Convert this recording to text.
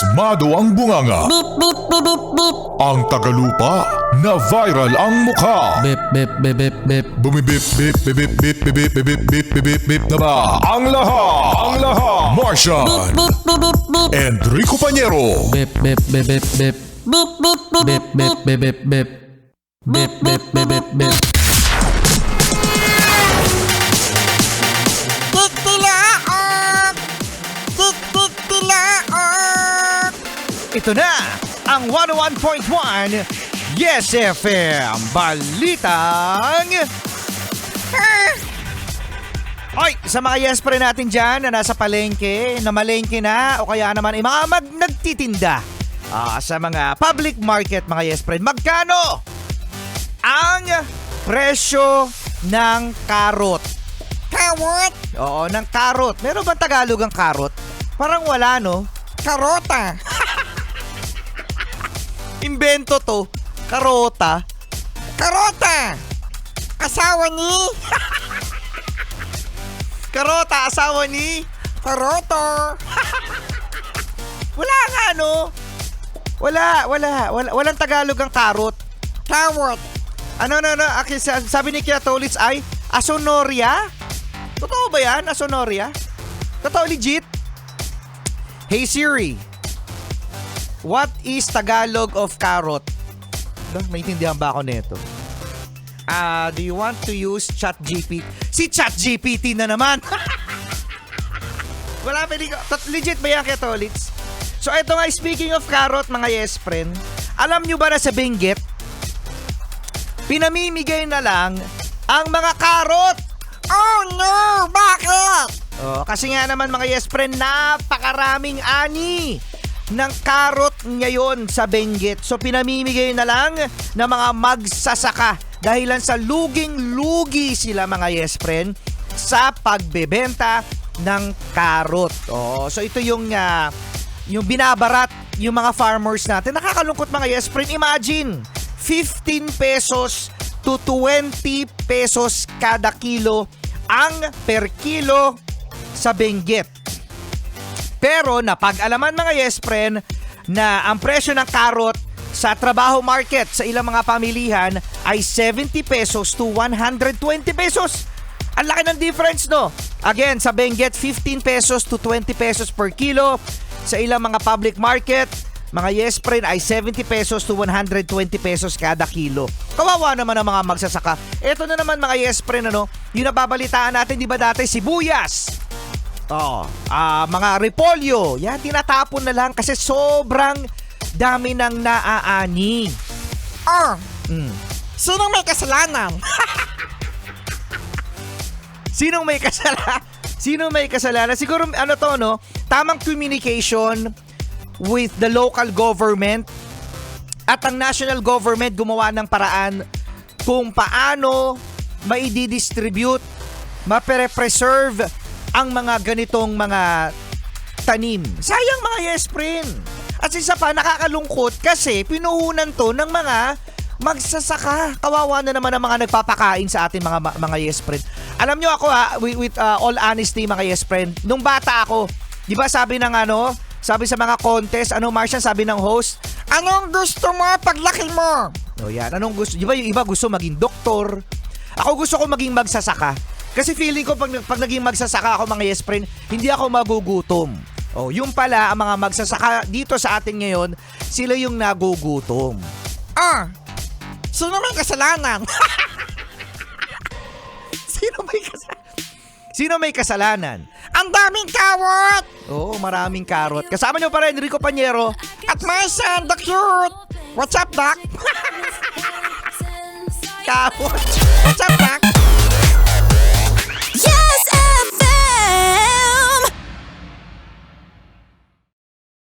Pasmado ang bunganga. Beep, beep, beep, beep, beep. Ang tagalupa na viral ang mukha. Bip, bip, bip, bip, bip. Bumibip, bip, bip, bip, bip, bip, bip, bip, bip, bip, bip na ba? Ang lahat. Martian. Beep, beep, beep, beep. Enrico Pañero. Bip, bip, bip, bip, bip. Beep, beep, beep, Bip, bip, bip, bip, bip. Bip, bip, bip, bip, bip. Titilaok! Titilaok! Ito na ang 101.1 Yes FM Balitang Oy, sa mga yes pre natin dyan na nasa palengke, na malengke na o kaya naman mga nagtitinda sa mga public market mga yes pre, magkano ang presyo ng karot? Kawot! Oo, ng karot. Meron bang Tagalog ang karot? Parang wala, no? Karota! Invento to. Karota. Karota! Asawa ni Karota, asawa ni... Karoto! Wala nga, no? Walang Tagalog ang karot. Kawot! Ano, sabi ni Kia Tolitz ay asonoria? Totoo ba yan, asonoria? Totoo, legit? Hey Siri, what is Tagalog of carrot? Maintindihan ba ako nito? Do you want to use ChatGPT? Si ChatGPT na naman! Wala pwede ko. Legit ba yan, Kia Tolitz? So ito nga, speaking of carrot, mga yes friend, alam nyo ba na sa Benguet, pinamimigay na lang ang mga karot? Oh no! Bakit? Kasi nga naman mga yes friend, napakaraming ani ng karot ngayon sa Benguet. So pinamimigay na lang ng mga magsasaka dahilan sa luging-lugi sila mga yes friend sa pagbebenta ng karot. So ito yung binabarat yung mga farmers natin. Nakakalungkot mga yes friend. Imagine, 15 pesos to 20 pesos kada kilo ang per kilo sa Benguet. Pero napag-alaman mga yes friend na ang presyo ng karot sa Trabaho Market sa ilang mga pamilihan ay 70 pesos to 120 pesos. Ang laki ng difference, no? Again, sa Benguet, 15 pesos to 20 pesos per kilo. Sa ilang mga public market, mga yes friend ay 70 pesos to 120 pesos kada kilo. Kawawa naman ang mga magsasaka. Ito na naman mga yes friend, yung nababalitaan natin, di ba dati, sibuyas. Mga repolyo. Yan, tinatapon na lang kasi sobrang dami ng naaani. Sinong may kasalanan? Sinong may kasalanan? Sinong may kasalanan? Siguro, tamang communication with the local government at ang national government gumawa ng paraan kung paano maididistribute, mapre-preserve ang mga ganitong mga tanim. Sayang mga yes friend. At isa pa, nakakalungkot kasi pinuhunan to ng mga magsasaka. Kawawa na naman ang mga nagpapakain sa atin mga yes friend. Alam nyo ako with all honesty mga yes friend, nung bata ako, di ba sabi sa mga contest, Martian, sabi ng host, Anong gusto mo paglaki mo? yan, anong gusto? Di ba yung iba gusto maging doktor? Ako gusto ko maging magsasaka. Kasi feeling ko pag naging magsasaka ako mga yes friend, hindi ako magugutom. Yung pala, ang mga magsasaka dito sa atin ngayon, sila yung nagugutom. Sino may kasalanan? Sino may kasalanan? Ang daming kawot! Maraming karot. Kasama nyo pa rin, Enrico Pañero. At Martian, the cute! What's up, Doc? Karot.